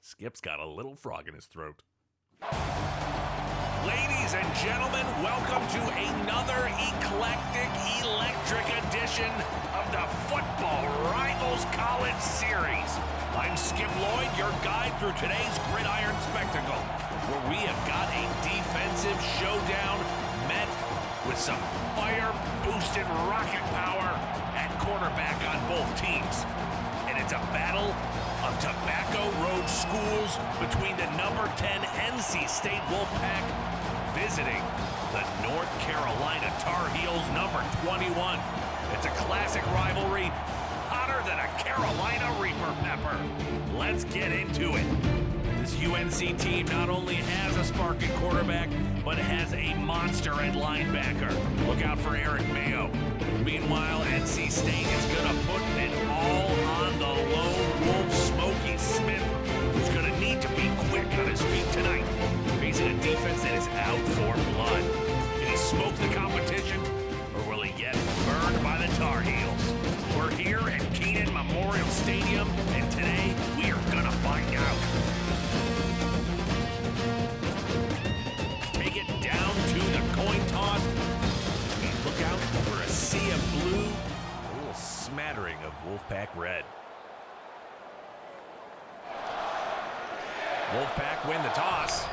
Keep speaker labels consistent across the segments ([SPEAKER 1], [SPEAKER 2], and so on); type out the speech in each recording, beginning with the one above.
[SPEAKER 1] Skip's got a little frog in his throat. Ladies and gentlemen, welcome to another eclectic, electric edition of the Football Rivals College Series. I'm Skip Lloyd, your guide through today's gridiron spectacle, where we have got a defensive showdown met with some fire-boosted rocket power at quarterback on both teams. And it's a battle of Tobacco Road schools between the number 10 NC State Wolfpack visiting the North Carolina Tar Heels number 21. It's a classic rivalry, hotter than a Carolina Reaper pepper. Let's get into it. This UNC team not only has a sparking quarterback, but has a monster at linebacker. Look out for Eric Mayo. Meanwhile, NC State is going to put it all on the lone wolf, Smokey Smith, who's going to need to be quick on his feet tonight, facing a defense that is out for blood. Can he smoke the competition, or will he get burned by the Tar Heels? We're here at Keenan Memorial Stadium, and today we are going to find out. Take it down to the coin toss. We look out for a sea of blue, a little smattering of Wolfpack red. Wolfpack win the toss.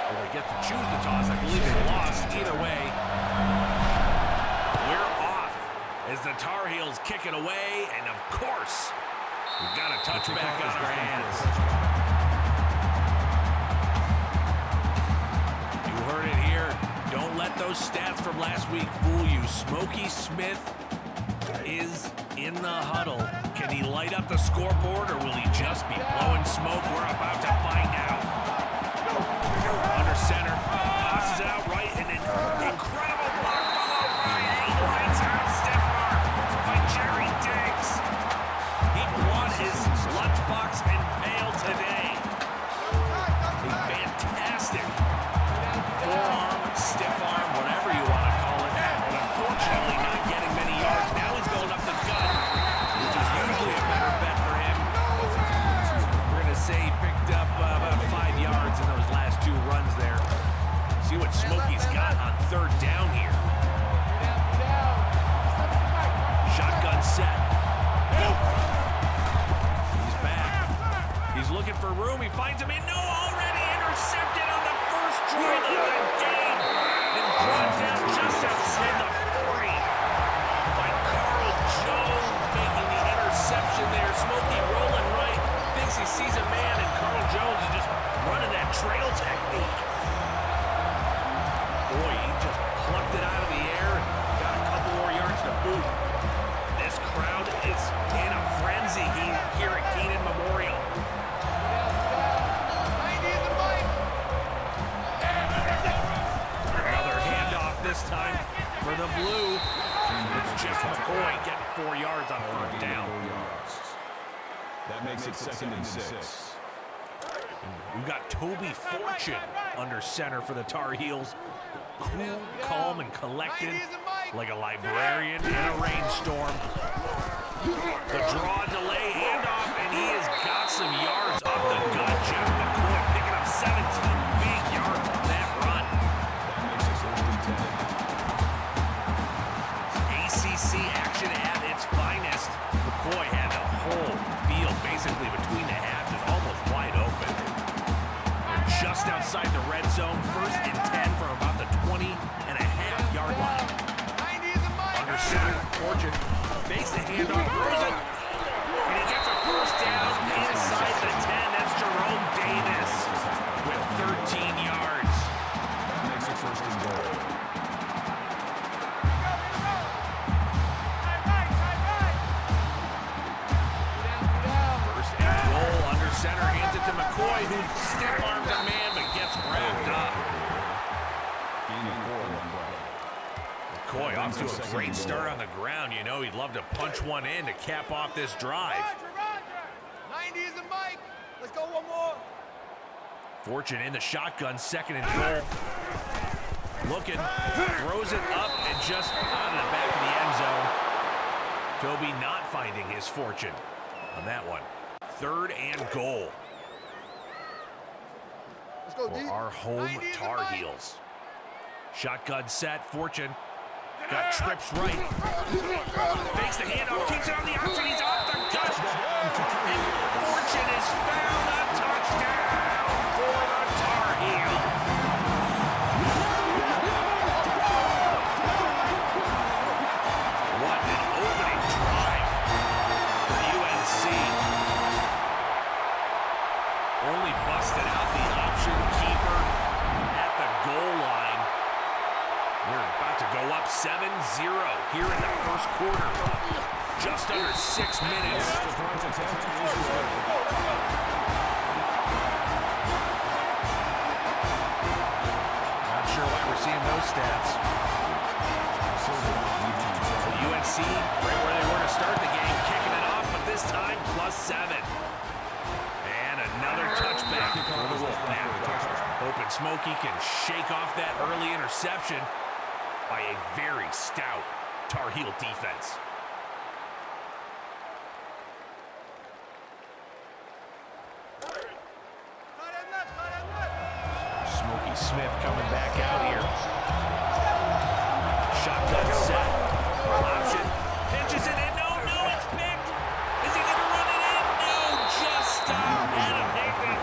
[SPEAKER 1] Will they get to choose the toss? I believe they lost. Either way, we're off as the Tar Heels kick it away, and of course, we've got a touchback on our hands. You heard it here. Don't let those stats from last week fool you. Smokey Smith is in the huddle. Can he light up the scoreboard, or will he just be blowing smoke? We're about to find out. Under center, tosses it out right, and an incredible block followed by a lights out stiff arm by Jerry Diggs. He brought his lunchbox and pail today. A fantastic forearm, stiff arm, whatever you want to call it, but unfortunately not getting many yards. Now he's going up the gut, which is usually a better bet for him. We're going to say he picked up about 5 yards in those last two runs there. See what Smokey's got on third down here. Shotgun set. He's back. He's looking for room. He finds him in. No, already intercepted on the first drive of the game. And brought down just outside the 40 by Carl Jones making the interception there. Smokey rolling right. Thinks he sees a man, and Carl Jones is just running that trail technique. Boy, he just plucked it out of the air and got a couple more yards to boot. This crowd is in a frenzy here at Keenan Memorial. Another handoff this time for the blue. It's Jeff McCoy getting 4 yards on first down.
[SPEAKER 2] That makes it 2nd and 6.
[SPEAKER 1] We've got Toby Fortune under center for the Tar Heels. Cool, calm, and collected, like a librarian in a rainstorm. The draw, delay, handoff, and he has got some yards up the gut. Jeff McCoy picking up 17 big yards on that run. ACC action at its finest. McCoy had the whole field basically between the hashes, almost wide open. They're just outside the red zone, 1st and 10 from about the 20.5-yard line. Under center, Fortune fakes the handoff, throws it, and he gets a first down inside the 10. That's Jerome Davis with 13 yards.
[SPEAKER 2] That makes it 1st and goal.
[SPEAKER 1] First and goal, under center, hands it to McCoy, who stiff arms a man but gets wrapped up. McCoy off to a great start on the ground. You know, he'd love to punch one in to cap off this drive.
[SPEAKER 3] 90 is the mic. Let's go one more.
[SPEAKER 1] Fortune in the shotgun, second and goal. Looking, throws it up and just out of the back of the end zone. Toby not finding his fortune on that one. Third and goal.
[SPEAKER 3] Let's go,
[SPEAKER 1] for our home Tar Heels. Shotgun set, Fortune got trips right. Makes the handoff, keeps it on the option, he's off the gut. And Fortune is found, a touchdown for the Tar Heels. What an opening drive for UNC. Only busted out the option keeper at the goal line. We're about to go up 7-0 here in the first quarter. Just under 6 minutes. Not sure why we're seeing those stats. So UNC, right where they were to start the game, kicking it off, but this time +7. And another touchback for the Wolfpack. Hoping Smokey can shake off that early interception by a very stout Tar Heel defense. Smokey Smith coming back out here. Shotgun set. Option. Pitches it in. No, it's picked. Is he going to run it in? No, just stop. Adam Hickman.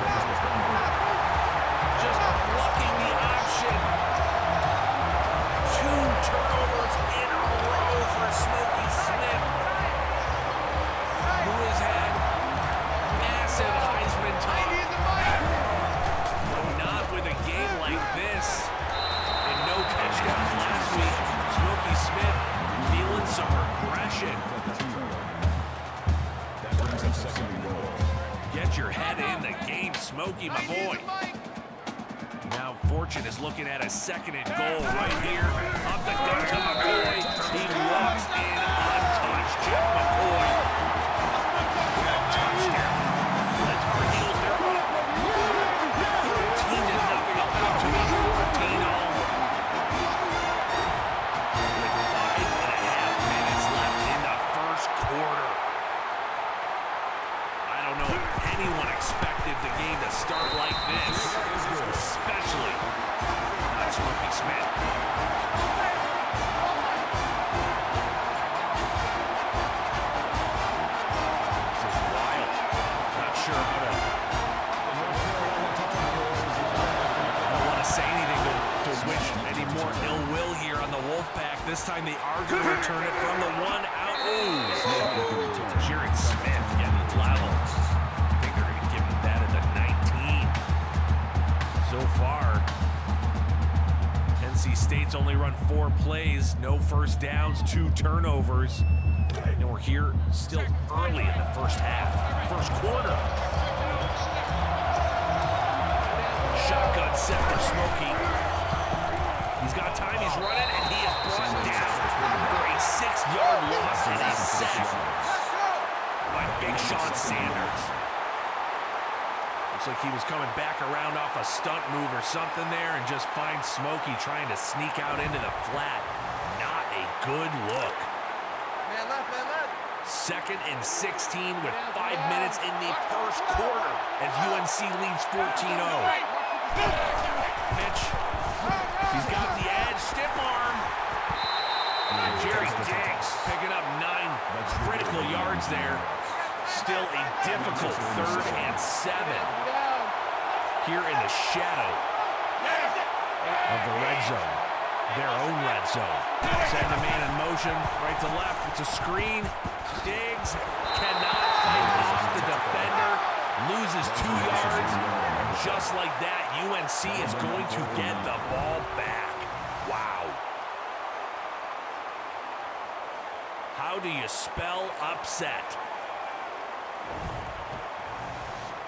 [SPEAKER 1] Just blocking the option. 2 turnovers in a row for Smokey Smith, who has had massive Heisman talk. But not with a game like this. And no touchdowns last week. Smokey Smith feeling some regression.
[SPEAKER 2] That brings up second and goal.
[SPEAKER 1] Get your head in the game, Smokey, my boy. Now Fortune is looking at a second and goal right here. Up the gut to McCoy. He walks in untouched. Jeff McCoy. Touchdown. The Tar Heels, they're up 13-0 up to 14 all. With 5.5 minutes left in the first quarter. I don't know if anyone expected the game to start like this, especially not Smokey Smith. This is wild. Not sure how to. I don't want to say anything to wish any more ill will here on the Wolfpack. This time they are going to return it from the 1 out. Ooh, Jared Smith getting loud. I think they're going to give him that at the 19. So far, NC State's only run 4 plays, no first downs, 2 turnovers. And we're here still early in the first half, first quarter. Shotgun set for Smokey. He's got time, he's running, and he is brought down for a 6-yard loss and a sack by Big Sean Sanders. Looks like he was coming back around off a stunt move or something there and just finds Smokey trying to sneak out into the flat. Not a good look.
[SPEAKER 3] Man left.
[SPEAKER 1] Second and 16 with 5 minutes in the first quarter as UNC leads 14-0. Pitch. He's got the edge, stiff arm. And Jerry Diggs picking up 9 critical yards there. Still a difficult 3rd and 7 here in the shadow of the red zone, their own red zone. Send a man in motion, right to left. It's a screen. Diggs cannot fight off the defender, loses 2 yards. Just like that, UNC is going to get the ball back. Wow. How do you spell upset?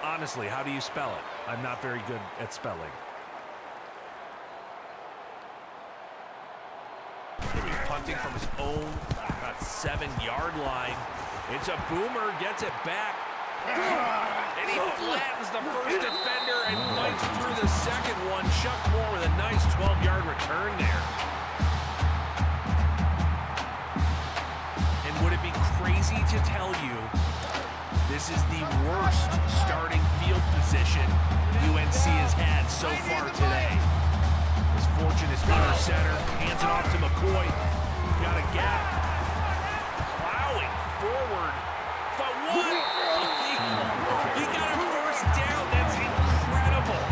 [SPEAKER 1] Honestly, how do you spell it? I'm not very good at spelling. He'll be punting from his own about 7-yard line. It's a boomer, gets it back. And he flattens the first defender and fights through the second one. Chuck Moore with a nice 12-yard return there. And would it be crazy to tell you this is the worst starting field position UNC has had so far today? As Fortune is under center, hands it off to McCoy. Got a gap. Plowing forward. But what? He got a first down. That's incredible.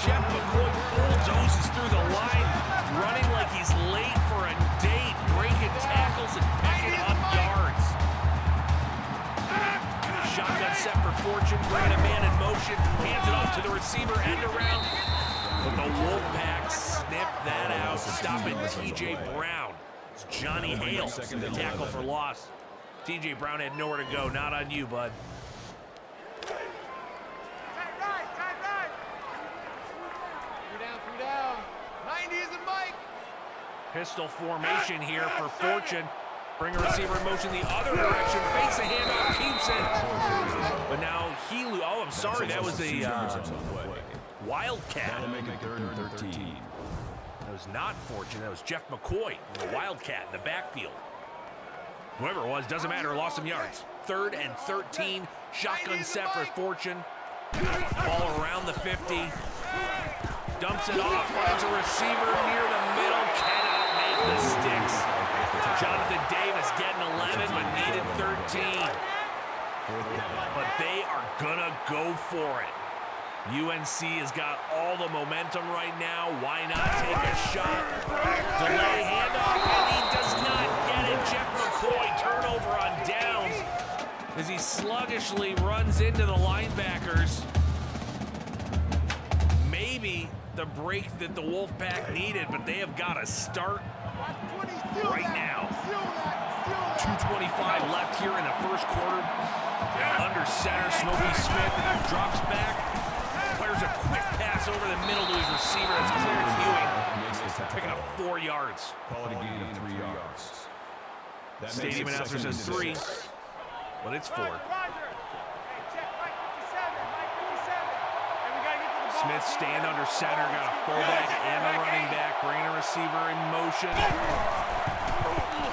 [SPEAKER 1] Jeff McCoy bulldozes through the line, running like he's late for a date, breaking tackles and picking up yards. Shotgun set for Fortune, bringing a man in motion, hands it off to the receiver, end around. But the Wolfpack snipped that out, stopping T.J. Brown. It's Johnny Hale, the tackle for loss. T.J. Brown had nowhere to go. Not on you, bud.
[SPEAKER 3] Three down. 90 is a Mike.
[SPEAKER 1] Pistol formation here for Fortune. Bring a receiver in motion the other direction. Fakes a handoff, keeps it. But now oh, I'm sorry. That was a Wildcat.
[SPEAKER 2] That'll make it 3rd and 13.
[SPEAKER 1] That was not Fortune. That was Jeff McCoy, the Wildcat in the backfield. Whoever it was, doesn't matter. Lost some yards. 3rd and 13. Shotgun set for Fortune. Ball around the 50. Dumps it off. Finds a receiver near the middle. Cannot make the sticks. Jonathan Davis getting 11, but needed 13. But they are gonna go for it. UNC has got all the momentum right now. Why not take a shot? Delay handoff, and he does not get it. Jeff McCoy, turnover on downs as he sluggishly runs into the linebackers. Maybe the break that the Wolfpack needed, but they have got to start right now. 2:25 left here in the first quarter. Under center, Smokey Smith drops back. Fires a quick pass over the middle to his receiver. That's Clarence Ewing, picking up 4 yards.
[SPEAKER 2] Call it a gain of 3 yards.
[SPEAKER 1] Stadium announcer says 3, but it's 4. Smith stand under center, got a fullback and a running back, bringing a receiver in motion.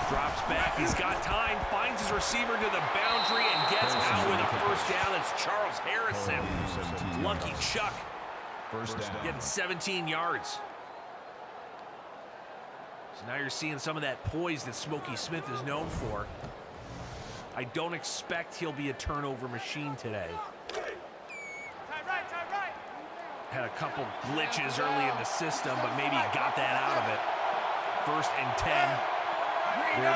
[SPEAKER 1] Drops back, he's got time, finds his receiver to the boundary and gets out with a first down. That's Charles Harrison. Lucky Chuck.
[SPEAKER 2] First down.
[SPEAKER 1] Getting 17 yards. So now you're seeing some of that poise that Smokey Smith is known for. I don't expect he'll be a turnover machine today. Had a couple glitches early in the system, but maybe he got that out of it. 1st and 10. They're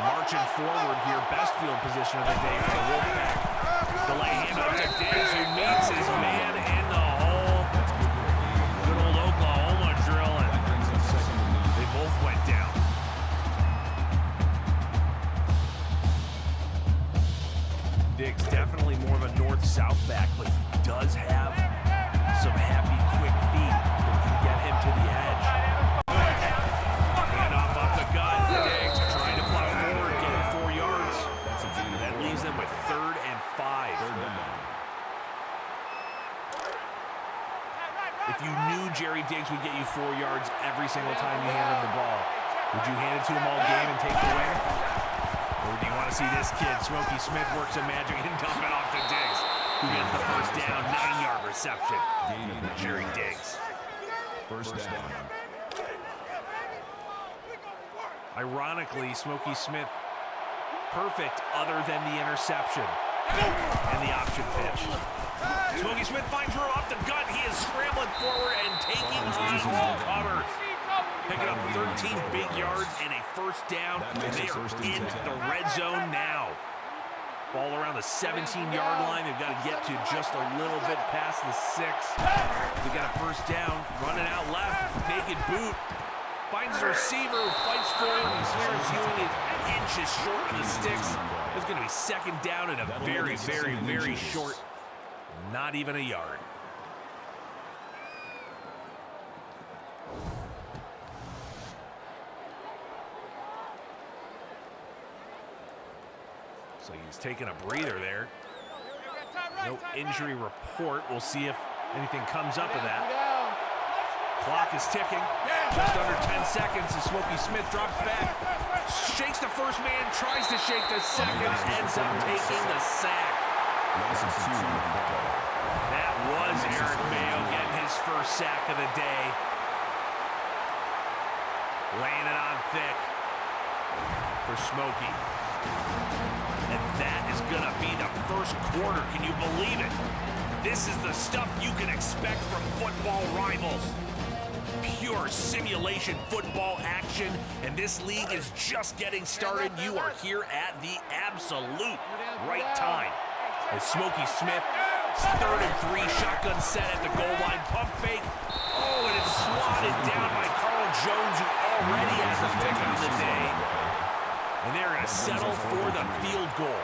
[SPEAKER 1] marching forward here. Best field position of the day for the Wolfpack. Delay handoff to Diggs, who meets his man in the hole. Good old Oklahoma drill, and they both went down. Diggs definitely more of a north-south back, but he does have some happy, quick feet that can get him to the edge. Handoff up the gut. Diggs trying to plow forward, getting 4 yards. That leaves them with 3rd and 5. If you knew Jerry Diggs would get you 4 yards every single time you handed him the ball, would you hand it to him all game and take the win? Or do you want to see this kid, Smokey Smith, work some magic and dump it off to Diggs, who gets the first down, 9-yard reception? Jerry Diggs.
[SPEAKER 2] First down.
[SPEAKER 1] Ironically, Smokey Smith, perfect other than the interception and the option pitch. Smokey Smith finds room up the gut. He is scrambling forward and taking on all comers. Picking up 13 big yards and a first down. And they are in the red zone now. Ball around the 17-yard line. They've got to get to just a little bit past the 6. They got a first down. Running out left. Naked boot. Finds the receiver who fights forward. And Clarence Ewing is inches short of the sticks. It's going to be second down and a very, very, very short. Not even a yard. So he's taking a breather there. No injury report. We'll see if anything comes up of that. Clock is ticking. Just under 10 seconds as Smokey Smith drops back. Shakes the first man, tries to shake the second, ends up taking the sack. That was Eric Mayo getting his first sack of the day. Laying it on thick for Smokey. And that is going to be the first quarter. Can you believe it? This is the stuff you can expect from Football Rivals. Pure simulation football action, and this league is just getting started. You are here at the absolute right time. As Smokey Smith, 3rd and 3, shotgun set at the goal line, pump fake. Oh, and it's swatted down by Carl Jones, who already has a pick on the day. And they're going to settle for the field goal.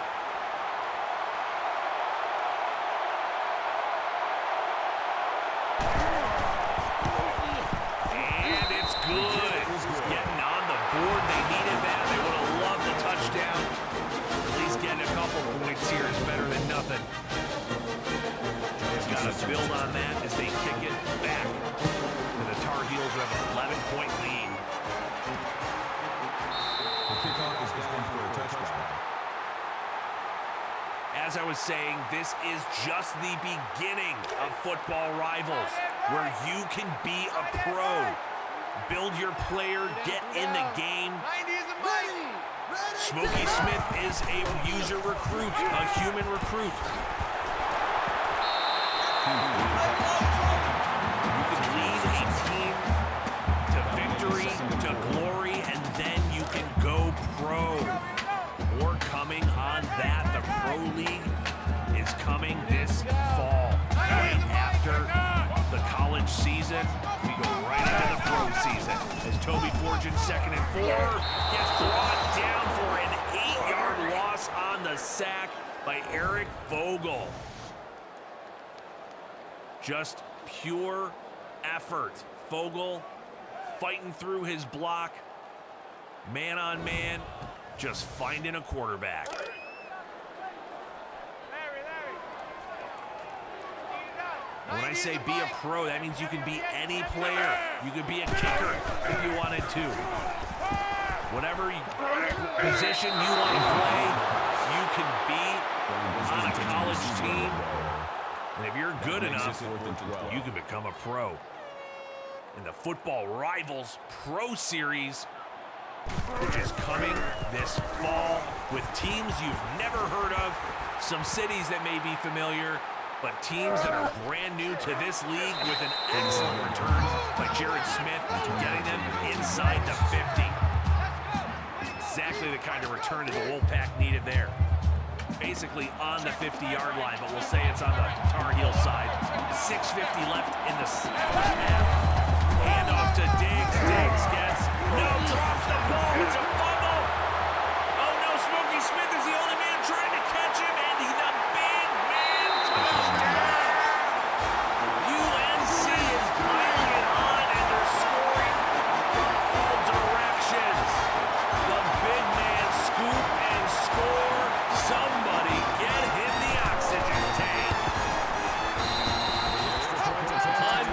[SPEAKER 1] And it's good. Getting on the board. They needed that. They would have loved the touchdown. At least getting a couple points here is better than nothing. They've got to build on that as they kick it back. And the Tar Heels have an 11-point lead. As I was saying, this is just the beginning of Football Rivals, where you can be a pro. Build your player, get in the game. Smokey Smith is a user recruit, a human recruit. You can lead a team to victory, to glory, and then you can go pro. More coming on that. The Pro League is coming this fall. Right after the college season, we go right into the pro season. As Toby Fortune, 2nd and 4, gets brought down for an 8-yard loss on the sack by Eric Vogel. Just pure effort. Vogel fighting through his block, man on man, just finding a quarterback. When I say be a pro, that means you can be any player. You could be a kicker if you wanted to. Whatever position you want to play, you can be on a college team. And if you're good enough, you can become a pro. In the Football Rivals Pro Series, which is coming this fall with teams you've never heard of, some cities that may be familiar, but teams that are brand new to this league with an excellent return by Jared Smith, getting them inside the 50. Exactly the kind of return that the Wolfpack needed there. Basically on the 50-yard line, but we'll say it's on the Tar Heel side. 6:50 left in the first half. Hand off to Diggs. Diggs gets, drops the ball. It's a fumble. Oh no, Smokey Smith is the only man trying to catch him, and he's the big man touchdown. UNC is piling it on, and they're scoring from all directions. The big man scoop and score. Somebody get him the oxygen tank.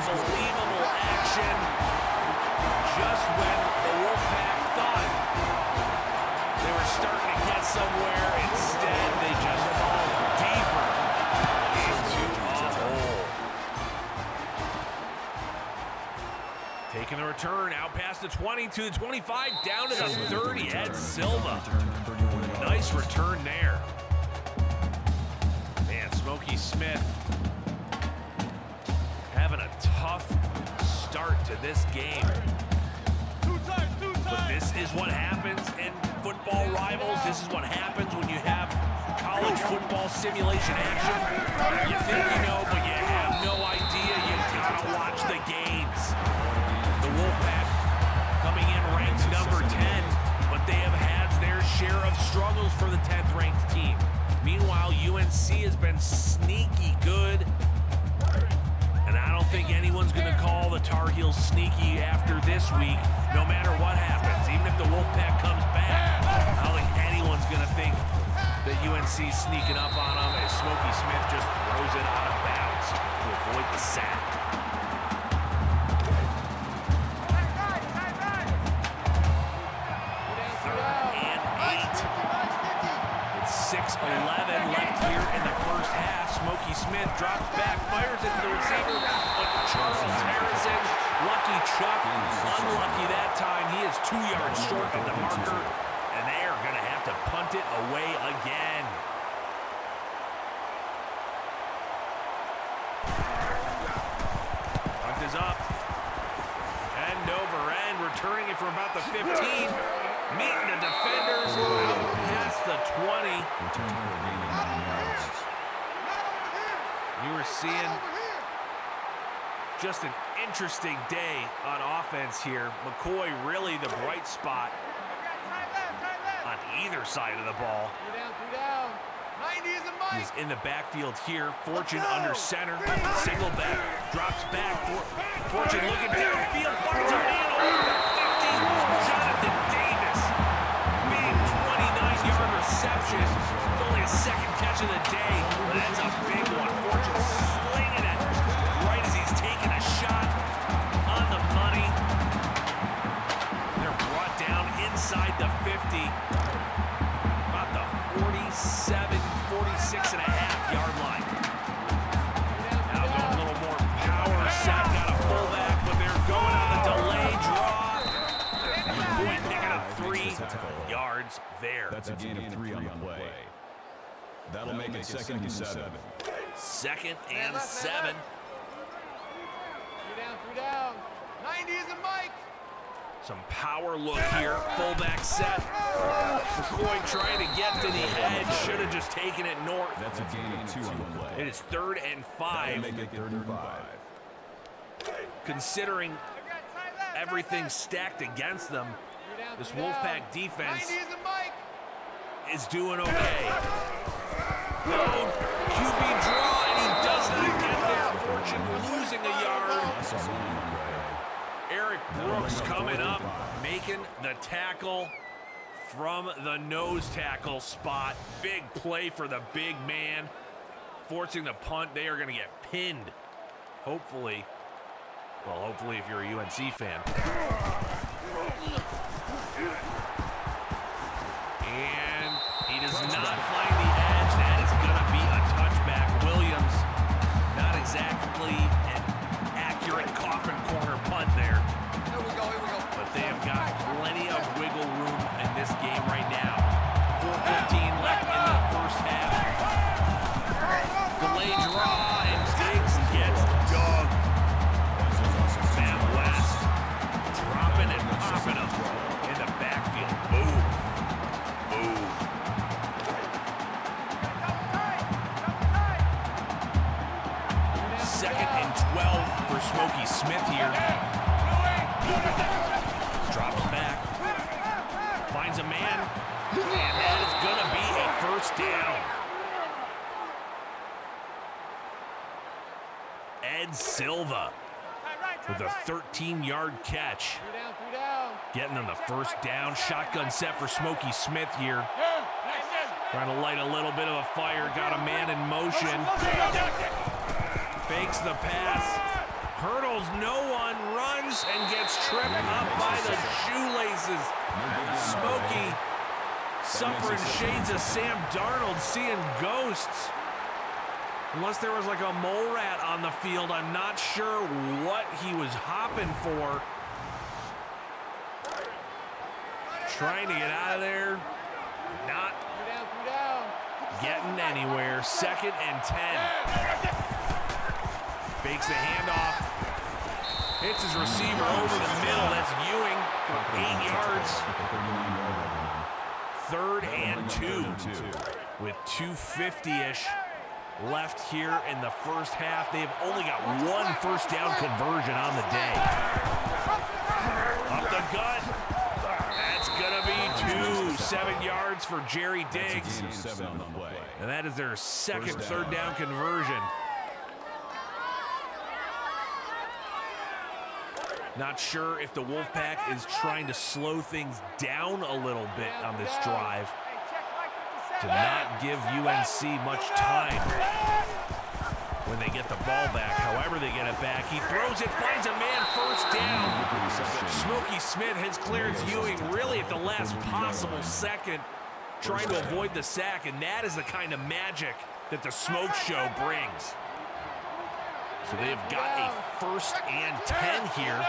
[SPEAKER 1] Unbelievable action. Just when the Wolfpack thought they were starting to get somewhere, instead they just fall deeper into a hole. Taking the return out past the 20 to the 25, down to the 30. Ed Silva. Nice return there. Man, Smokey Smith having a tough start to this game. But this is what happens in Football Rivals. This is what happens when you have college football simulation action. You think you know, but you have no idea. You gotta watch the games. The Wolfpack coming in ranked number 10, but they have had their share of struggles for the 10th ranked team. Meanwhile, UNC has been sneaky good. And I don't think anyone's going to call the Tar Heels sneaky after this week, no matter what happens. Even if the Wolfpack comes back, I don't think anyone's going to think that UNC sneaking up on him as Smokey Smith just throws it out of bounds to avoid the sack. Third and 8. It's 6:11 left here in the first half. Smokey Smith drops back, fires it to the receiver, but Charles Harrison, lucky Chuck, unlucky that time. He is 2 yards short of the marker, and they are going to have to punt it away again. Punt is up. End over end, returning it from about the 15. Meeting the defenders out past the 20. You were seeing just an interesting day on offense here. McCoy really the bright spot on either side of the ball.
[SPEAKER 3] 3 down. 90 is a mic.
[SPEAKER 1] He's in the backfield here. Fortune under center. Single back. Drops back. Fortune looking downfield. Finds a man over the 50. Jonathan Davis. Big 29-yard reception. It's only his second catch of the day. That's a big one. Fortune slinging it right as he's taking a shot on the money. They're brought down inside the 50. About the 46.5-yard line. Now going a little more power. Sack got a fullback, but they're going on the delay draw. Point picking up 3 yards there.
[SPEAKER 2] That's a gain of 3 on the play. That'll make it 2nd and 7.
[SPEAKER 1] 2nd and 7.
[SPEAKER 3] 3 down. 90 is a mic.
[SPEAKER 1] Some power look here. Fullback set. McCoy trying to get to the edge. Should have just taken it north.
[SPEAKER 2] That's a gain of 2 on the play.
[SPEAKER 1] It is 3rd and 5.
[SPEAKER 2] That'll make it 3rd and 5.
[SPEAKER 1] Considering everything stacked against them, this Wolfpack defense
[SPEAKER 3] 90 is a mic.
[SPEAKER 1] is doing okay. No QB draw, and he does not get there. Fortune losing a yard. Eric Brooks coming up, making the tackle from the nose tackle spot. Big play for the big man. Forcing the punt, they are going to get pinned. Hopefully. Well, hopefully if you're a UNC fan. And he does not find the edge. That is going to be a touchback. Williams, not exactly an accurate coffin corner punt there.
[SPEAKER 3] Here we go.
[SPEAKER 1] But they have got plenty of wiggle room in this game right now. 4:15 left in the first half. Delay draw, and Diggs gets dug. Sam West dropping and popping him in the backfield. Boom. Boom. Second and 12 for Smokey Smith here. Drops back. Finds a man. And that is going to be a first down. Ed Silva with a 13-yard catch.
[SPEAKER 3] 3 down.
[SPEAKER 1] Getting on the first down. Shotgun set for Smokey Smith here. Trying to light a little bit of a fire. Got a man in motion. Fakes the pass. Hurdles no one. Runs and gets tripped up by the shoelaces. Smokey suffering shades of Sam Darnold, seeing ghosts. Unless there was like a mole rat on the field, I'm not sure what he was hopping for. Trying to get out of there. Not
[SPEAKER 3] 3 down.
[SPEAKER 1] getting anywhere. 2nd and 10. Fakes the handoff. Hits his receiver over the middle. That's Ewing for 8 yards. 3rd and 2 with 2:50-ish left here in the first half. They have only got 1 first down conversion on the day. Up the gut. That's going to be 2. 7 yards for Jerry Diggs. And that is their second third down conversion. Not sure if the Wolfpack is trying to slow things down a little bit on this drive. to not give UNC much time when they get the ball back. However they get it back, he throws it, finds a man, first down. Smokey Smith has Clarence Ewing really at the last possible second, trying to avoid the sack, and that is the kind of magic that the Smoke Show brings. So they have got a 1st and 10 here.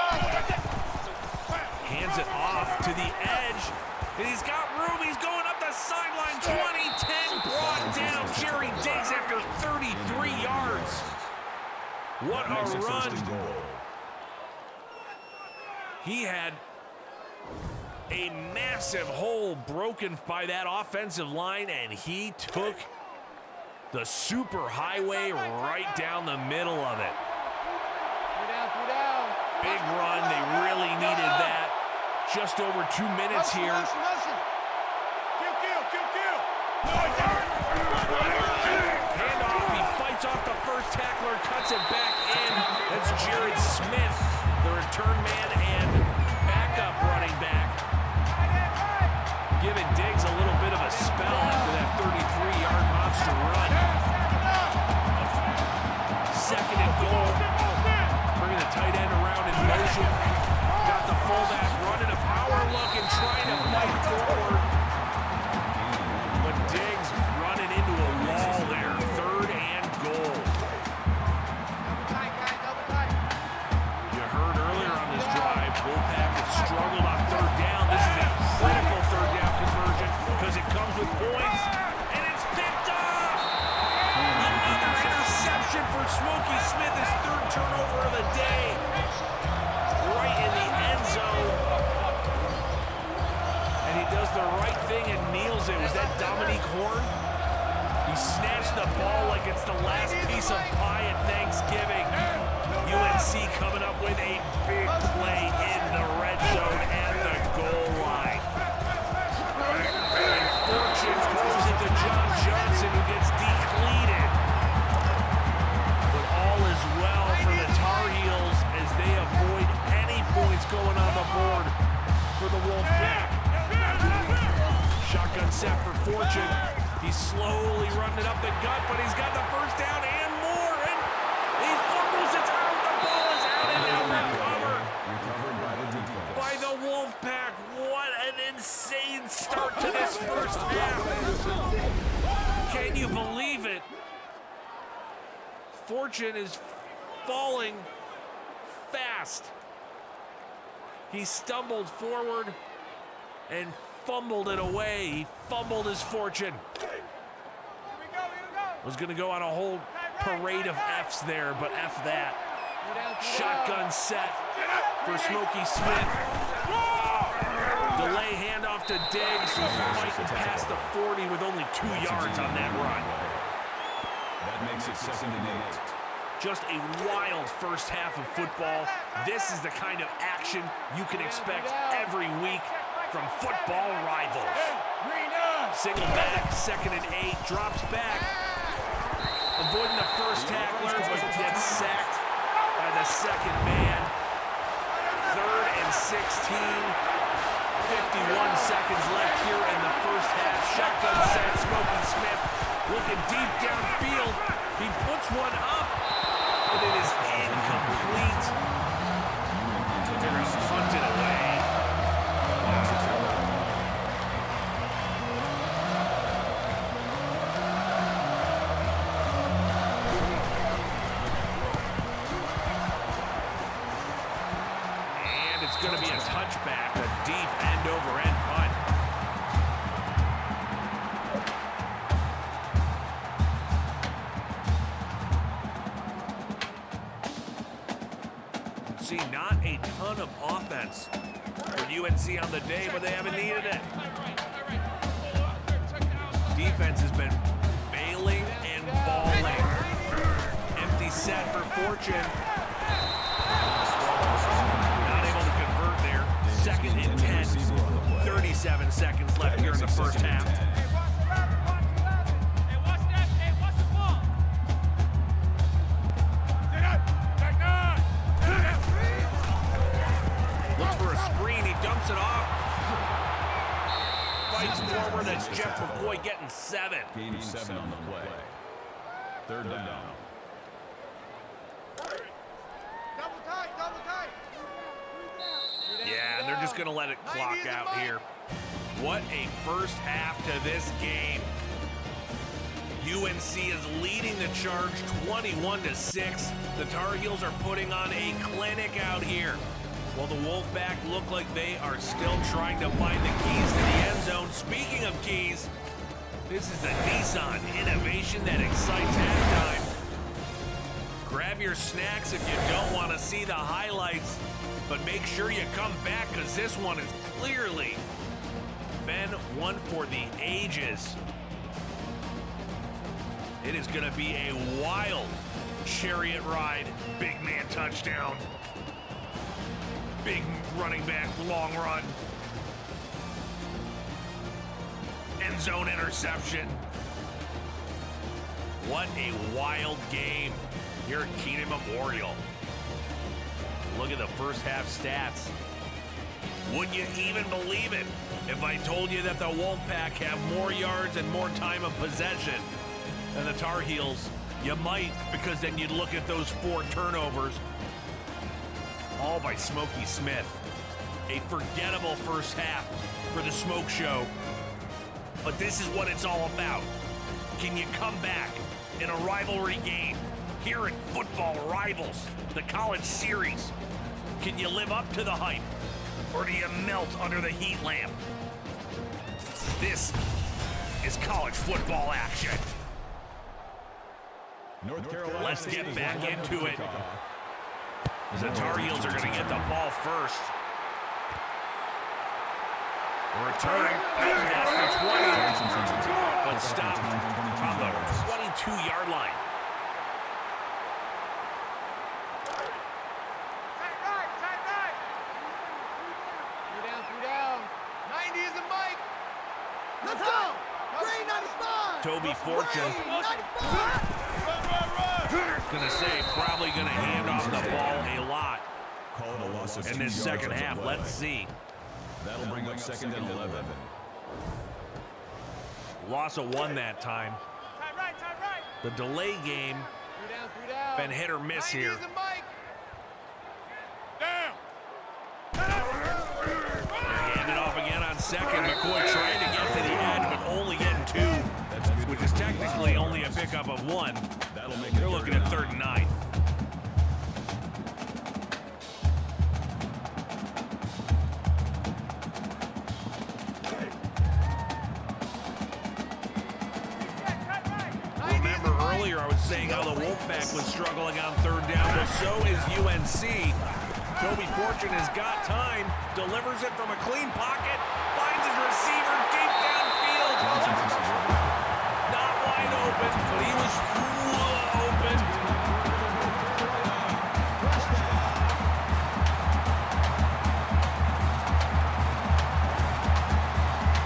[SPEAKER 1] Hands it off to the edge, and he's got room. He's going up the sideline. 20-10 brought down Jerry Diggs after 33 yards. What a run. He had a massive hole broken by that offensive line, and he took the super highway right down the middle of it.
[SPEAKER 3] 3 down.
[SPEAKER 1] Big run. They really needed that. Just over 2 minutes here. Handoff. He fights off the first tackler, cuts it back in. That's Jared Smith, the return man and backup running back, giving Diggs a little bit of a spell after that 33-yard monster run. 2nd and goal. Bringing the tight end around in motion. Got the fullback running a power look and trying to fight forward. But Diggs running into a wall there. 3rd and goal. You heard earlier on this drive, Wolfpack had struggled on 3rd down. This is a critical 3rd down conversion because it comes with points, and it's picked off. Another interception for Smokey Smith, his 3rd turnover of the day. Right in the end zone. And he does the right thing and kneels it. Was that Dominique Horn? He snatched the ball like it's the last piece of pie at Thanksgiving. UNC coming up with a big play in the red zone and the goal line. And Fortune throws it to John Johnson, who gets decleated. But all is well for the Tar Heels as they avoid any points going on the board for the Wolfpack. Shotgun set for Fortune. He's slowly running it up the gut, but he's got the first down and more. And he fumbles it out. The ball is out and now recovered by the Wolfpack. What an insane start to this first half. Can you believe it? Fortune is falling fast. He stumbled forward and fumbled it away. He fumbled his fortune. Was going to go on a whole parade of F's there, but F that. Shotgun set for Smokey Smith. Delay handoff to Diggs, who's fighting past the 40 with only 2 yards on that run.
[SPEAKER 2] That makes it 2nd and 8.
[SPEAKER 1] Just a wild first half of football. This is the kind of action you can expect every week from football rivals. Single back, 2nd and 8, drops back. Avoiding the first tackler, but gets sacked by the 2nd man. 3rd and 16. 51 seconds left here in the first half. Shotgun set, Smokey Smith looking deep downfield. He puts one up, but it is incomplete. They're going to punt it away. And it's going to be a touchback, a deep end-over-end punt. See, not a ton of offense for UNC on the day, but they haven't needed it. Defense has been bailing and balling. Empty set for Fortune. Not able to convert there. 2nd and 10. 37 seconds left here in the first half. Looks for a screen. He dumps it off. fights forward. That's Jeff McCoy getting 7.
[SPEAKER 2] Gain 7 on the play. Third down.
[SPEAKER 3] Double tight, double tight.
[SPEAKER 1] Yeah, and they're just going to let it clock out here. What a first half to this game. UNC is leading the charge 21-6. The Tar Heels are putting on a clinic out here, while the Wolfpack look like they are still trying to find the keys to the end zone. Speaking of keys, this is the Nissan innovation that excites halftime. Grab your snacks if you don't want to see the highlights, but make sure you come back because this one is clearly been one for the ages. It is going to be a wild chariot ride. Big man touchdown. Big running back long run. End zone interception. What a wild game here at Keenan Memorial. Look at the first half stats. Wouldn't you even believe it if I told you that the Wolfpack have more yards and more time of possession than the Tar Heels? You might, because then you'd look at those 4 turnovers, all by Smokey Smith. A forgettable first half for the Smoke Show. But this is what it's all about. Can you come back in a rivalry game here at Football Rivals, the college series? Can you live up to the hype, or do you melt under the heat lamp? This is college football action.
[SPEAKER 2] North Carolina.
[SPEAKER 1] Let's get back into it. The Tar Heels are going to get the ball first. Return past the 20, but stopped on the 22-yard line.
[SPEAKER 3] Tight right, tight right. 3 down. 90 is the mic.
[SPEAKER 4] Let's go! Green 95!
[SPEAKER 1] Toby Fortune,
[SPEAKER 4] Green 95!
[SPEAKER 1] gonna say, probably gonna hand off the ball a lot
[SPEAKER 2] Call it a loss of
[SPEAKER 1] in
[SPEAKER 2] 2
[SPEAKER 1] this
[SPEAKER 2] yards
[SPEAKER 1] second
[SPEAKER 2] on the
[SPEAKER 1] half.
[SPEAKER 2] play.
[SPEAKER 1] Let's see.
[SPEAKER 2] That'll bring up second and 11.
[SPEAKER 1] Loss of 1 that time.
[SPEAKER 3] Tight right, tight right.
[SPEAKER 1] The delay game
[SPEAKER 3] 3 down.
[SPEAKER 1] been hit or miss
[SPEAKER 3] 90
[SPEAKER 1] here.
[SPEAKER 3] is the mic.
[SPEAKER 1] Hand it off again on second. McCoy trying to get to the edge, but only getting 2, which is technically only a pickup of 1.
[SPEAKER 2] That'll make
[SPEAKER 1] They're looking at 3rd and 9. Remember earlier I was saying how the Wolfpack was struggling on 3rd down, but so is UNC. Toby Fortune has got time, delivers it from a clean pocket, finds his receiver deep downfield. Not wide open, but he was open.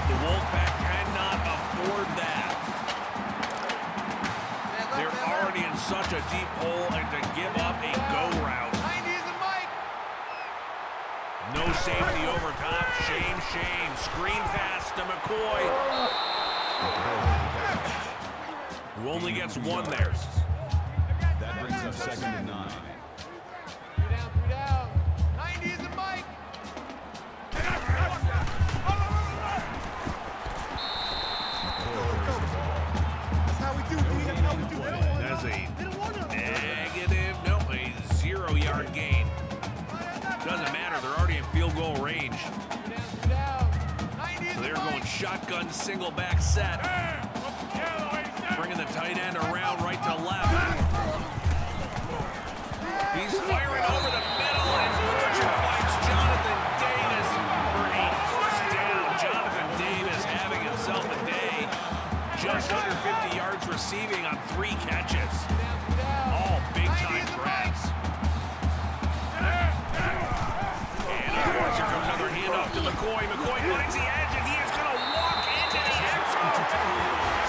[SPEAKER 1] The Wolfpack cannot afford that. They're already in such a deep hole, and to give up a go route.
[SPEAKER 3] 90 is the mic.
[SPEAKER 1] No safety over top. Shane. Screen pass to McCoy. Who only gets 1 there.
[SPEAKER 2] That brings up second and 9.
[SPEAKER 3] 3 down. 90 is the mic.
[SPEAKER 4] That's how we do. That's how we do.
[SPEAKER 1] That's a negative, nope, a 0-yard gain. Doesn't matter, they're already in field goal range.
[SPEAKER 3] 3 down. 90 is
[SPEAKER 1] So
[SPEAKER 3] the
[SPEAKER 1] they're
[SPEAKER 3] mic.
[SPEAKER 1] going shotgun single back set. Bringing the tight end around right to left. He's firing over the middle, and Fortune finds Jonathan Davis for a first down. Jonathan Davis having himself a day. Just under 50 yards receiving on 3 catches. All big-time grabs. And of course, here comes another handoff to McCoy. McCoy finds the edge, and he is going to walk into the end zone.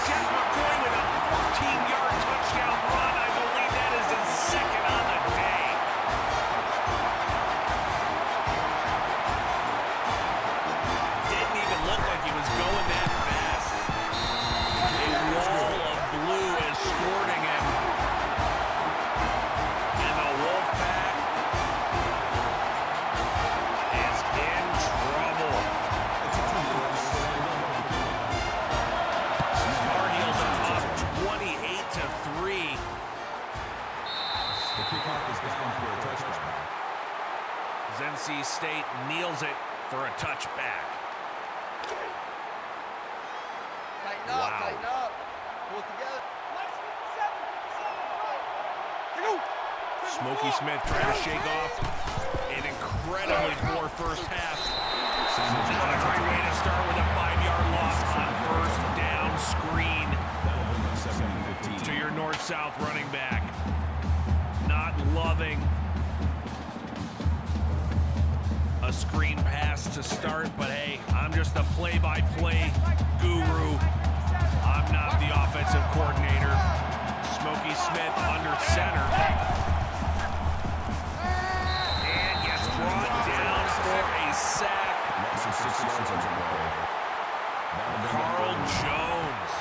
[SPEAKER 1] Jeff McCoy with a 14-yard touchdown run. I believe that is his 2nd on the day. Didn't even look like he was going that for a touchback.
[SPEAKER 3] Tighten up, tighten up. Pull it together.
[SPEAKER 1] Smokey Smith trying to shake off an incredibly poor first half. Not a great way to start with a 5-yard loss on first down screen to your north-south running back. Not loving a screen pass to start, but hey, I'm just the play-by-play guru. I'm not the offensive coordinator. Smokey Smith under center. And gets brought down for a sack. Carl Jones,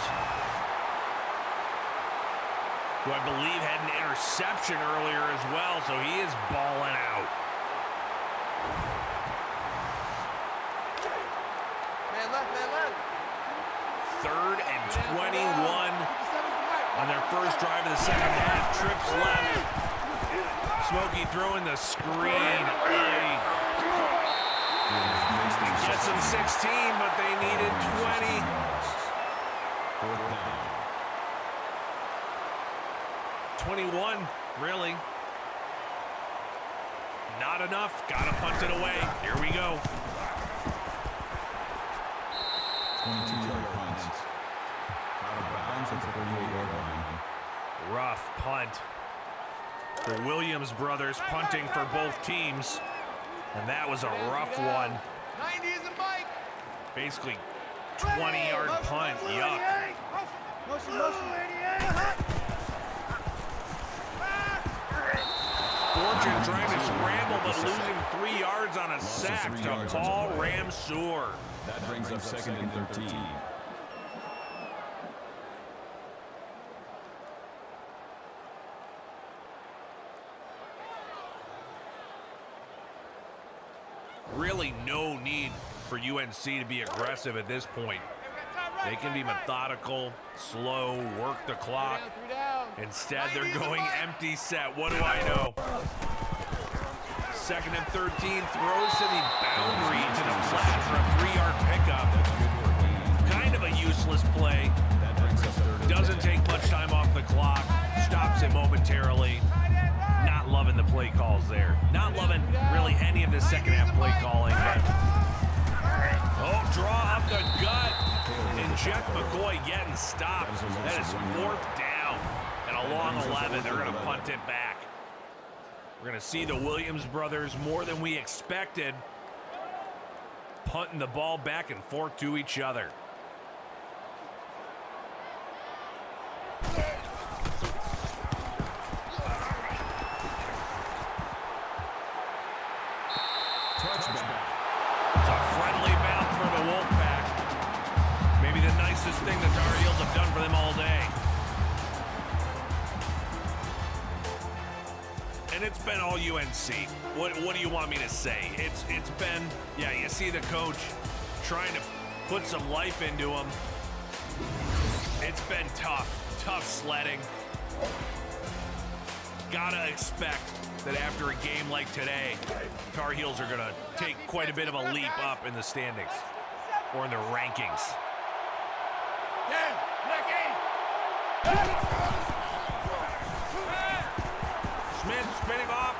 [SPEAKER 1] who I believe had an interception earlier as well, so he is balling out.
[SPEAKER 3] Man left, man left.
[SPEAKER 1] 3rd and 21 on their first drive of the second half. Trips left. Smokey throwing the screen. Gets them 16, but they needed 20. 21, really. Not enough. Gotta punt it away. Here we go.
[SPEAKER 2] 22-yard punt. Out of bounds at the 48-yard line.
[SPEAKER 1] Rough punt. The Williams brothers punting for both teams. And that was a rough one.
[SPEAKER 3] 90 is a bike.
[SPEAKER 1] Basically, 20-yard punt. Yuck.
[SPEAKER 4] Motion, motion.
[SPEAKER 1] Fortune trying to scramble, but losing 3 yards on a sack to Paul Ramseur.
[SPEAKER 2] That brings up 2nd and 13.
[SPEAKER 1] Really no need for UNC to be aggressive at this point. They can be methodical, slow, work the clock. Instead, they're going empty set. What do I know? 2nd and 13, throws to the boundary to the flat for a 3-yard pickup. Kind of a useless play. Doesn't take much time off the clock. Stops it momentarily. Not loving the play calls there. Not loving really any of the second half play calling. But draw up the gut. And Jeff McCoy getting stopped. That is 4th down. And a long 11. They're going to punt it back. We're going to see the Williams brothers more than we expected. Punting the ball back and forth to each other.
[SPEAKER 2] Touchback.
[SPEAKER 1] It's a friendly bounce for the Wolfpack. Maybe the nicest thing the Tar Heels have done for them all day. And it's been all UNC. What do you want me to say? It's been, yeah, you see the coach trying to put some life into him. It's been tough sledding. Gotta expect that after a game like today, Tar Heels are gonna take quite a bit of a leap up in the standings or in the rankings. Smith spinning off.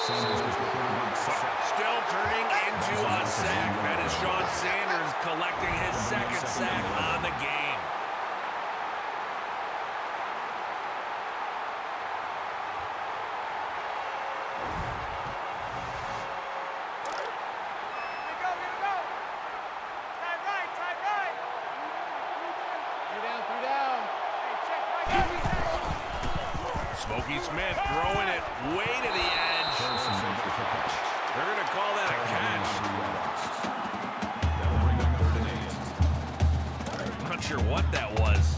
[SPEAKER 1] Still turning into a sack. That is Sean Sanders collecting his 2nd sack on the game. Smokey Smith throwing it way to the edge. They're going to call that a catch.
[SPEAKER 2] That'll bring up 3rd and 8.
[SPEAKER 1] Not sure what that was.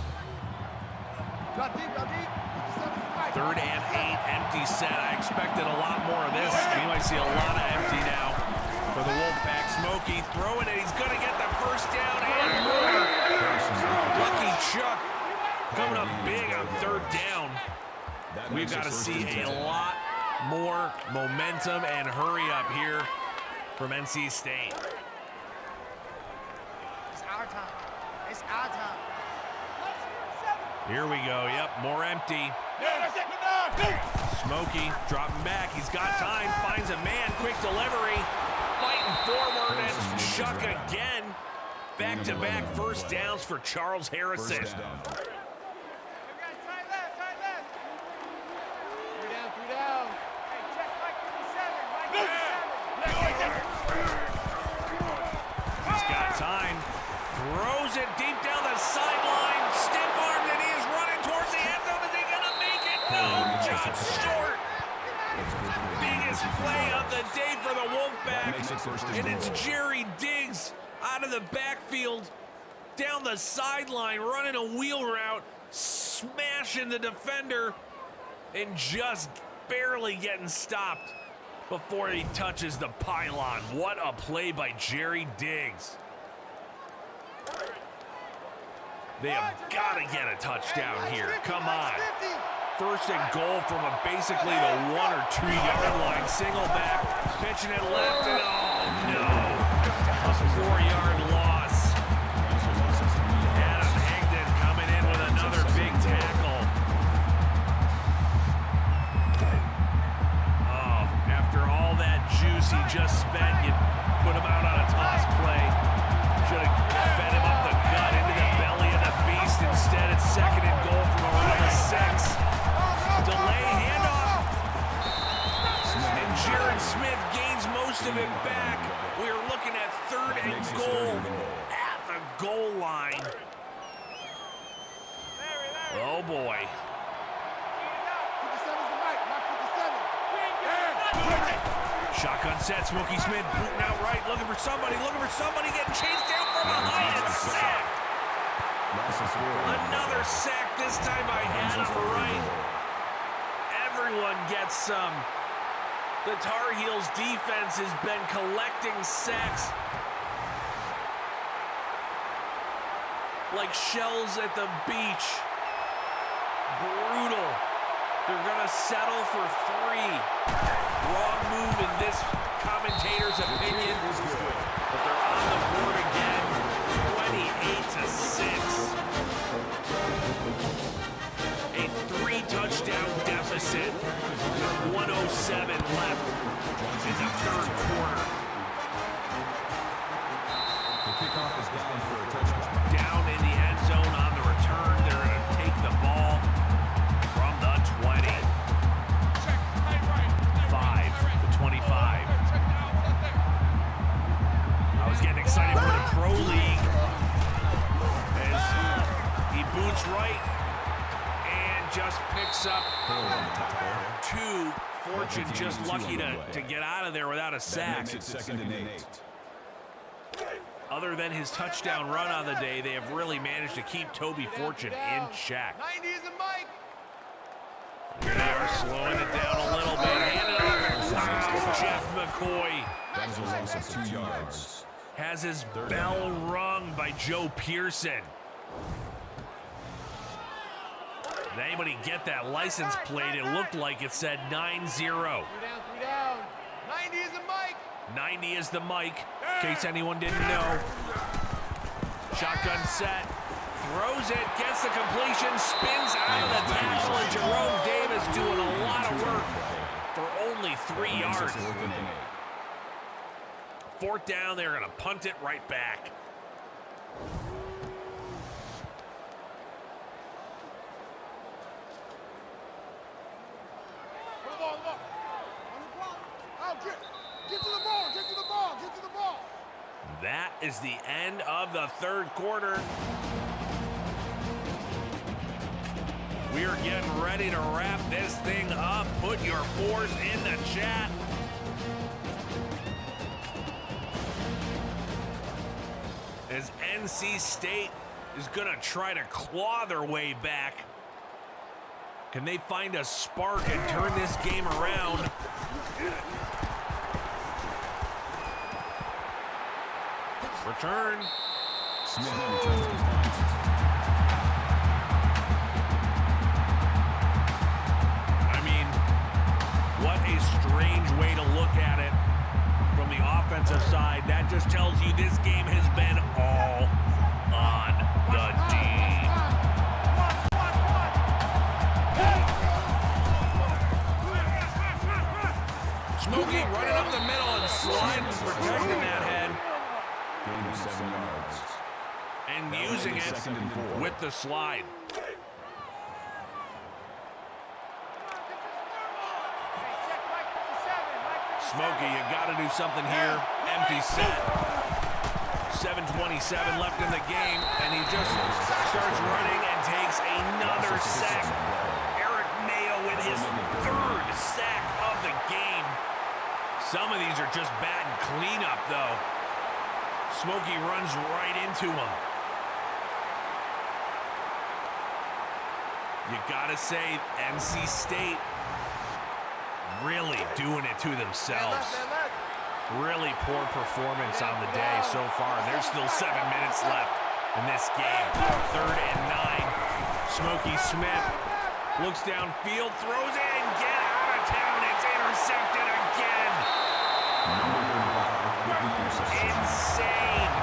[SPEAKER 4] Drop deep, drop deep.
[SPEAKER 1] 3rd and 8, empty set. I expected a lot more of this. We might see a lot of empty now for the Wolfpack. Smokey throwing it. He's going to get the first down and more. Lucky Chuck coming up big on 3rd down. We've got to see a lot more momentum and hurry up here from NC State.
[SPEAKER 4] It's our time. It's our time.
[SPEAKER 1] Here we go. Yep, more empty. Smokey dropping back. He's got time. Finds a man. Quick delivery. Fighting forward. And Chuck again. Back-to-back first downs for Charles Harrison.
[SPEAKER 3] Three down.
[SPEAKER 4] Hey, check Mike 57.
[SPEAKER 1] He's got time. Throws it deep down the sideline. Stiff arm, and he is running towards the end zone. Is he going to make it? No, just short. Biggest play of the day for the Wolfpack. And it's Jerry Diggs out of the backfield, down the sideline, running a wheel route, smashing the defender, and just barely getting stopped before he touches the pylon. What a play by Jerry Diggs. They have got to get a touchdown here. Come on. First and goal from basically the 1 or 2 yard line. Single back, pitching it left, and oh no. A 4-yard loss. Adam Higdon coming in with another big tackle. Oh, after all that juice he just spent, you put him out on a toss play. Should have fed him up the gut into the belly of the beast. Instead, it's second and goal from around the 6. Delay handoff. And Jared Smith gains most of it back. We are looking at third and goal at the goal line. Oh boy.
[SPEAKER 4] 57's the mic, not 57.
[SPEAKER 1] Shotgun set, Smokey Smith booting out right, looking for somebody, getting chased down from behind and sacked. Another sack, this time by Adam Wright. Everyone gets some. The Tar Heels defense has been collecting sacks like shells at the beach. Brutal. They're gonna settle for 3. Wrong move in this commentator's opinion, but they're on the board again, 28-6. A 3-touchdown deficit, 107 left in the third quarter.
[SPEAKER 2] The kickoff is down for a touchdown.
[SPEAKER 1] Down in the end zone on the return. They're going to take the ball from the 20. 5 to 25. I was getting excited for the Pro League as he boots right and just picks up 2. Fortune just lucky to get out of there without a sack.
[SPEAKER 2] That makes it second and 8.
[SPEAKER 1] Other than his touchdown run on the day, they have really managed to keep Toby Fortune in check.
[SPEAKER 4] 90 is the mic.
[SPEAKER 1] Here they are slowing it down a little bit. Hand it off. Wow, Jeff McCoy
[SPEAKER 2] That is a loss of 2 yards.
[SPEAKER 1] has his bell rung by Joe Pearson. Did anybody get that license plate? It looked like it said 9-0.
[SPEAKER 3] 3 down.
[SPEAKER 4] 90 is the mic.
[SPEAKER 1] 90 is the mic, in case anyone didn't know. Shotgun set, throws it, gets the completion, spins out of the tackle, and Jerome Davis doing a lot of work for only 3 yards. 4th down, they're gonna punt it right back.
[SPEAKER 4] The ball. On the block. Out, get to the ball. Get to the ball.
[SPEAKER 1] That is the end of the third quarter. We are getting ready to wrap this thing up. Put your 4s in the chat. As NC State is going to try to claw their way back. Can they find a spark and turn this game around? Return.
[SPEAKER 2] Smith returns the punt.
[SPEAKER 1] I mean, what a strange way to look at it from from the offensive side. That just tells you this game has been all on the D. Smokey running up the middle and sliding, protecting that head.
[SPEAKER 2] Gain of 7 yards.
[SPEAKER 1] And using it with the slide. Smokey, you got to do something here. Empty set. 7:27 left in the game, and he just starts running and takes another sack. Eric Mayo with his 3rd sack of the game. Some of these are just bad cleanup, though. Smokey runs right into him. You got to say, NC State really doing it to themselves. Really poor performance on the day so far. There's still 7 minutes left in this game. 3rd and 9. Smokey Smith looks downfield, throws in, get out of town. It's intercepted again. Insane.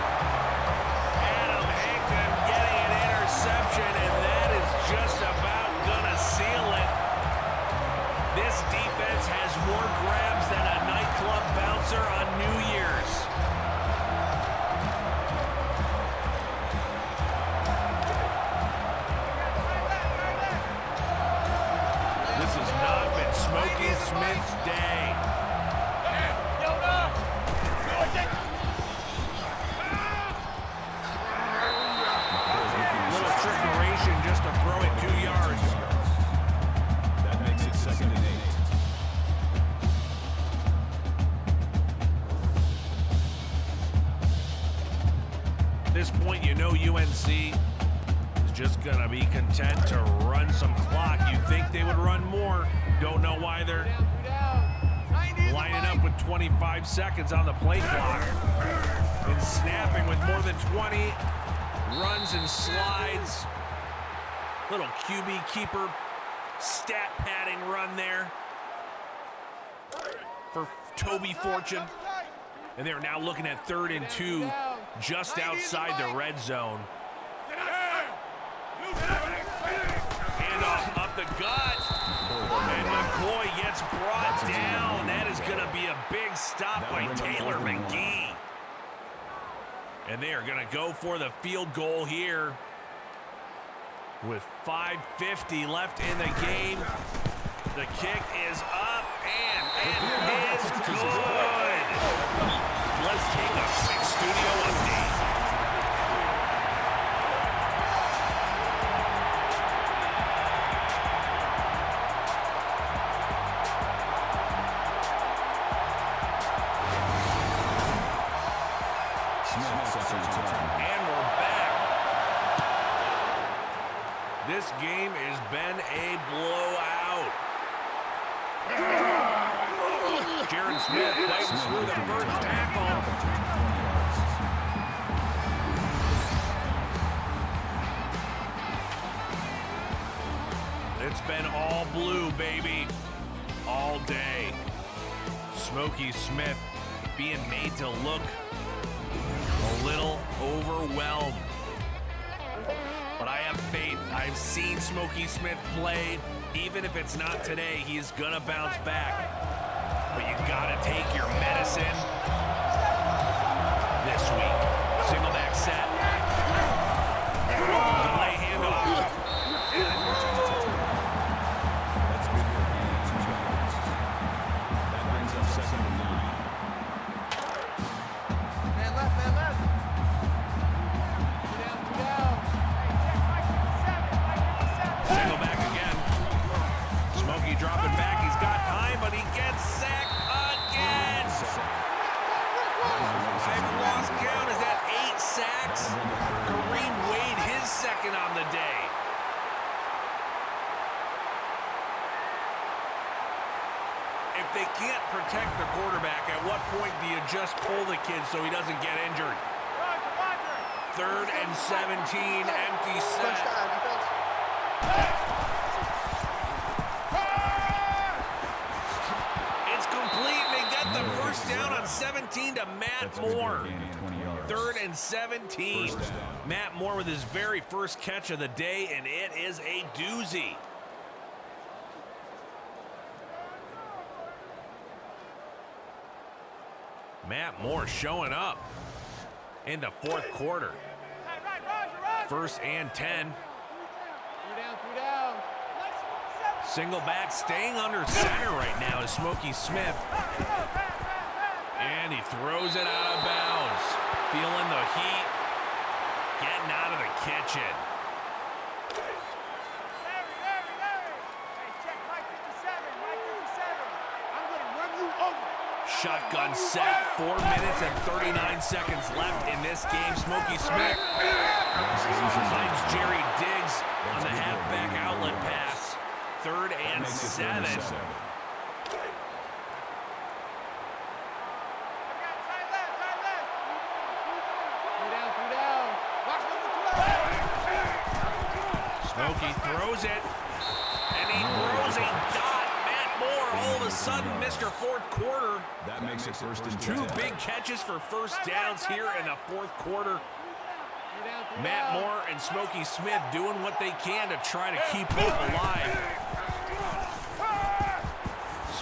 [SPEAKER 1] Adam Higdon getting an interception, and that is just about gonna seal it. This defense has more grabs than a nightclub bouncer on New Year's. This has not been Smokey Smith's day. Little trickeration just to throw it 2 yards.
[SPEAKER 2] That makes it 2nd and 8.
[SPEAKER 1] At this point, you know UNC is just going to be content to run some clock. You'd think they would run more. Don't know why they're lining up with 25 seconds on the play clock and snapping with more than 20 runs and slides. Little QB keeper stat padding run there for Toby Fortune. And they're now looking at 3rd and 2 just outside the red zone. Handoff up the gut. And McCoy gets brought down. That is going to be a big stop by Taylor McGee. And they are going to go for the field goal here with 5:50 left in the game. The kick is up and it is good. Let's take a quick studio update. And we're back. This game has been a blowout. Jaron Smith fighting through the first tackle. It's been all blue, baby, all day. Smokey Smith being made to look a little overwhelmed. But I have faith. I've seen Smokey Smith play. Even if it's not today, he's gonna bounce back. But you gotta take your medicine this week. Single back set. Delay handoff.
[SPEAKER 2] That's good for gain of 2 yards. That brings up 2nd and 9.
[SPEAKER 3] Man left, man left. Two down.
[SPEAKER 1] Single back again. Smokey dropping back. He's got time, but he gets sacked again. I've lost count. Is that 8 sacks? Kareem Wade, his 2nd on the day. If they can't protect the quarterback, at what point do you just pull the kid so he doesn't get injured? 3rd and 17, empty set. It's complete, and they get the first down on and 17 to Matt
[SPEAKER 2] That's a good
[SPEAKER 1] Moore.
[SPEAKER 2] gain of 20 yards.
[SPEAKER 1] 3rd and 17.
[SPEAKER 2] First down.
[SPEAKER 1] Matt Moore with his very first catch of the day, and it is a doozy. Matt Moore showing up in the 4th quarter. 1st and 10.
[SPEAKER 3] 3 down.
[SPEAKER 1] Single back staying under center right now is Smokey Smith. And he throws it out of bounds. Feeling the heat. Getting out of the kitchen. Shotgun set. 4 minutes and 39 seconds left in this game. Smokey Smith finds Jerry Diggs on the halfback outlet pass. 3rd and 7. Smokey throws it, and he throws a dot. Matt Moore, all of a sudden, Mr. 4th quarter.
[SPEAKER 2] That makes it 1st and
[SPEAKER 1] 2
[SPEAKER 2] 10.
[SPEAKER 1] big catches for first downs here in the 4th quarter. Matt Moore and Smokey Smith doing what they can to try to keep hope alive.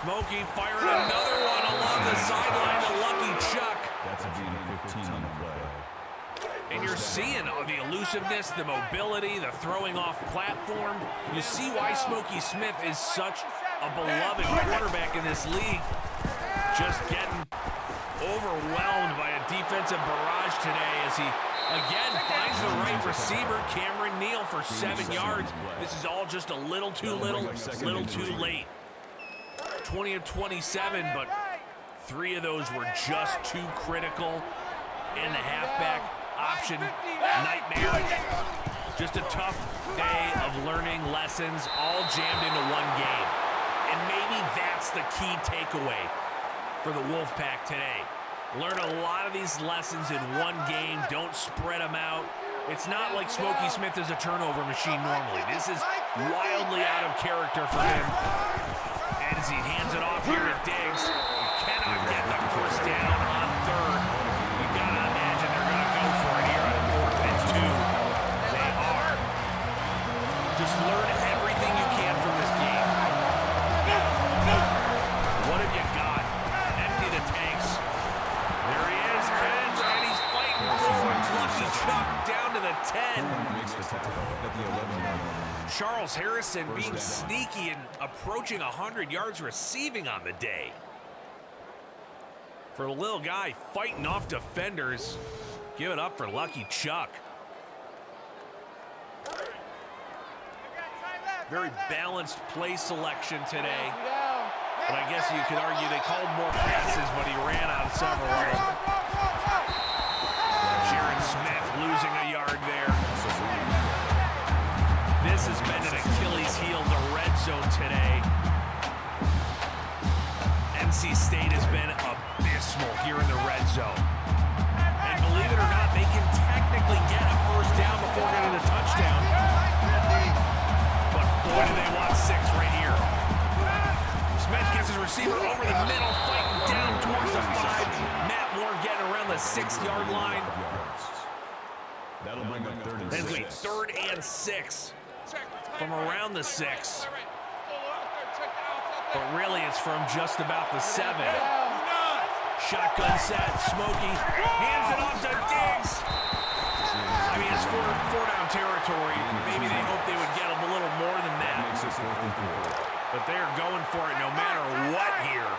[SPEAKER 1] Smokey firing another one along the sideline to Lucky Chuck.
[SPEAKER 2] That's a gain of 15 on the play.
[SPEAKER 1] And you're seeing the elusiveness, the mobility, the throwing off platform. You see why Smokey Smith is such a beloved quarterback in this league. Just getting overwhelmed by a defensive barrage today as he again finds the right receiver, Cameron Neal, for 7 yards. This is all just a little too late. 20 of 27, but 3 of those were just too critical. And the halfback option nightmare. Just a tough day of learning lessons, all jammed into one game. And maybe that's the key takeaway for the Wolfpack today. Learn a lot of these lessons in one game. Don't spread them out. It's not like Smokey Smith is a turnover machine normally. This is wildly out of character for him. And as he hands it off here to Diggs, cannot get the first down on 3rd. You gotta imagine they're gonna go for it here on 4th and 2. They are. Just learn everything you can from this game. What have you got? Empty the tanks. There he is, Ken, and he's fighting forward. Lucky Chuck down to the 10.
[SPEAKER 2] Makes the tackle at the 11-yard line.
[SPEAKER 1] Charles Harrison being
[SPEAKER 2] down.
[SPEAKER 1] sneaky and approaching 100 yards receiving on the day. For the little guy fighting off defenders, give it up for Lucky Chuck. Very balanced play selection today. But I guess you could argue they called more passes, but he ran on several of them. Jaron Smith losing a yard there. This has been an Achilles heel, the red zone today. NC State has been abysmal here in the red zone. And believe it or not, they can technically get a first down before getting a touchdown. But boy, do they want 6 right here. Smith gets his receiver over the middle, fighting down towards the 5. Matt Moore getting around the 6-yard line.
[SPEAKER 2] That'll bring up 3rd and
[SPEAKER 1] That's
[SPEAKER 2] 6.
[SPEAKER 1] going to be 3rd and 6 from around the 6. But really, it's from just about the 7. Shotgun set, Smokey hands it off to Diggs. I mean, it's four down territory. Maybe they hope they would get a little more than that.
[SPEAKER 2] Makes it 4th and 4.
[SPEAKER 1] But they're going for it no matter what here.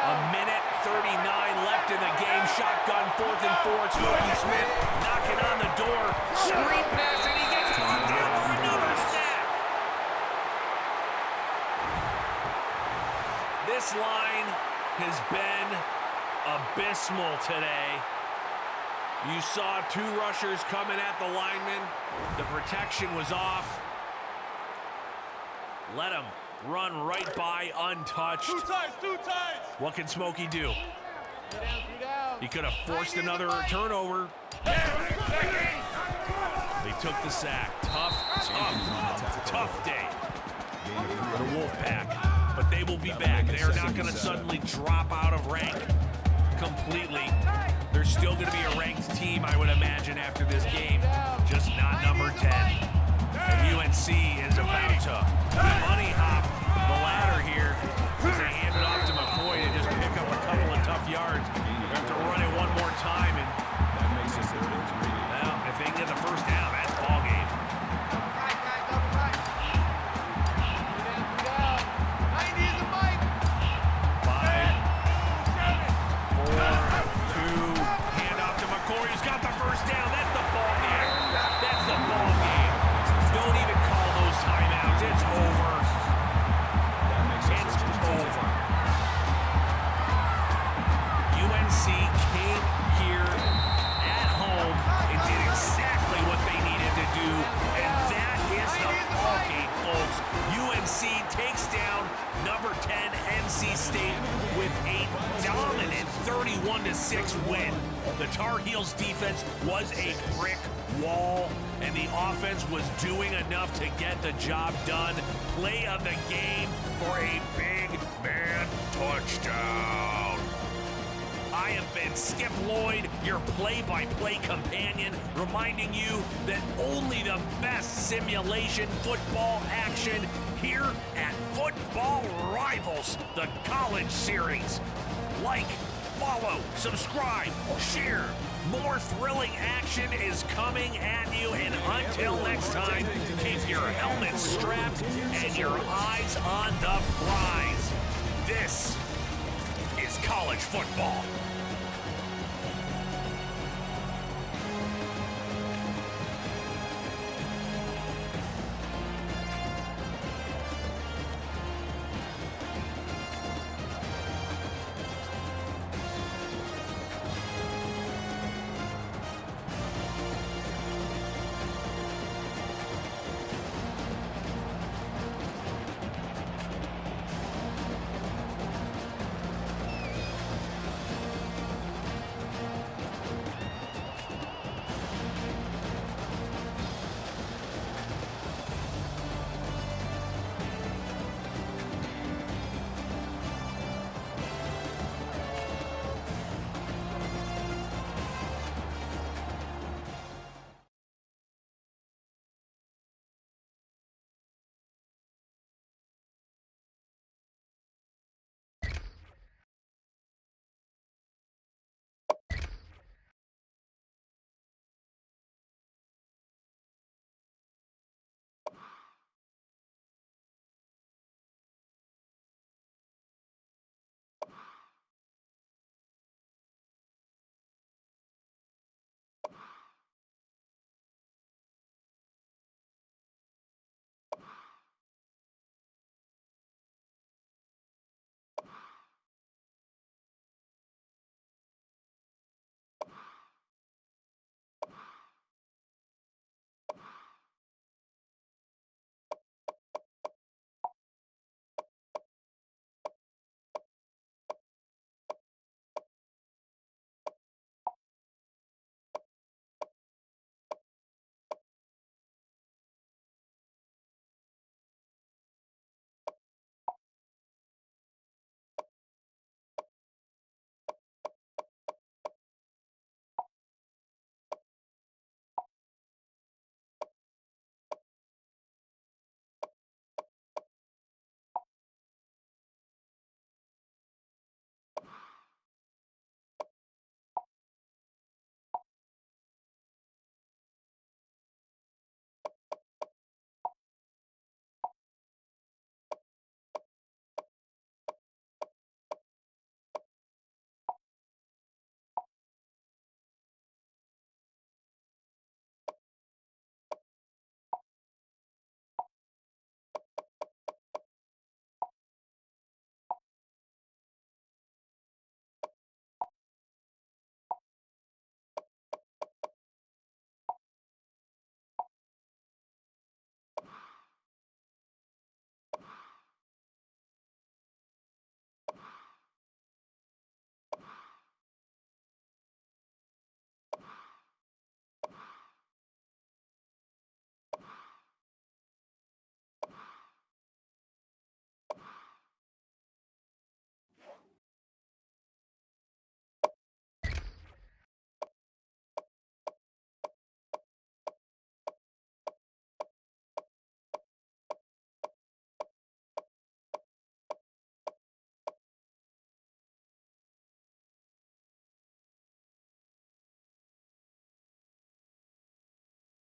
[SPEAKER 1] A minute 39 left in the game. Shotgun 4th and 4. Smokey Smith knocking on the door. Screen pass, and he gets brought down for another sack. This line has been abysmal today. You saw 2 rushers coming at the lineman. The protection was off. Let him run right by untouched.
[SPEAKER 4] 2 times.
[SPEAKER 1] What can Smokey do? He could have forced another turnover. They took the sack. Tough day for the Wolfpack. but they will be back. They are not going to suddenly drop out of rank completely. They're still going to be a ranked team, I would imagine, after this game, just not number 10. And UNC is about to money hop the ladder here as they hand it off to McCoy to just pick up a couple of tough yards. They have to run it one more time, and
[SPEAKER 2] That makes it 3rd and 3.
[SPEAKER 1] well, if they can get the first down, that's ball game.
[SPEAKER 3] Right, guys, double right. 3 down. 90 is the mic.
[SPEAKER 1] 5, 4, 2, hand off to McCoy, who's got the first down. That's the ball game. That's the ball game. Don't even call those timeouts. It's over.
[SPEAKER 2] That makes it
[SPEAKER 1] It's
[SPEAKER 2] 1st and 10.
[SPEAKER 1] over. UNC came here at home and did exactly what they needed to do, and that is the ball game, folks. UNC takes down number 10 NC State with a dominant 31-6 win. The Tar Heels defense was a brick wall, and the offense was doing enough to get the job done. Play of the game for a big man touchdown. I have been Skip Lloyd, your play-by-play companion, reminding you that only the best simulation football action here at Football Rivals, the college series. Like, follow, subscribe, share. More thrilling action is coming at you, and until next time, keep your helmets strapped and your eyes on the prize. This is college football.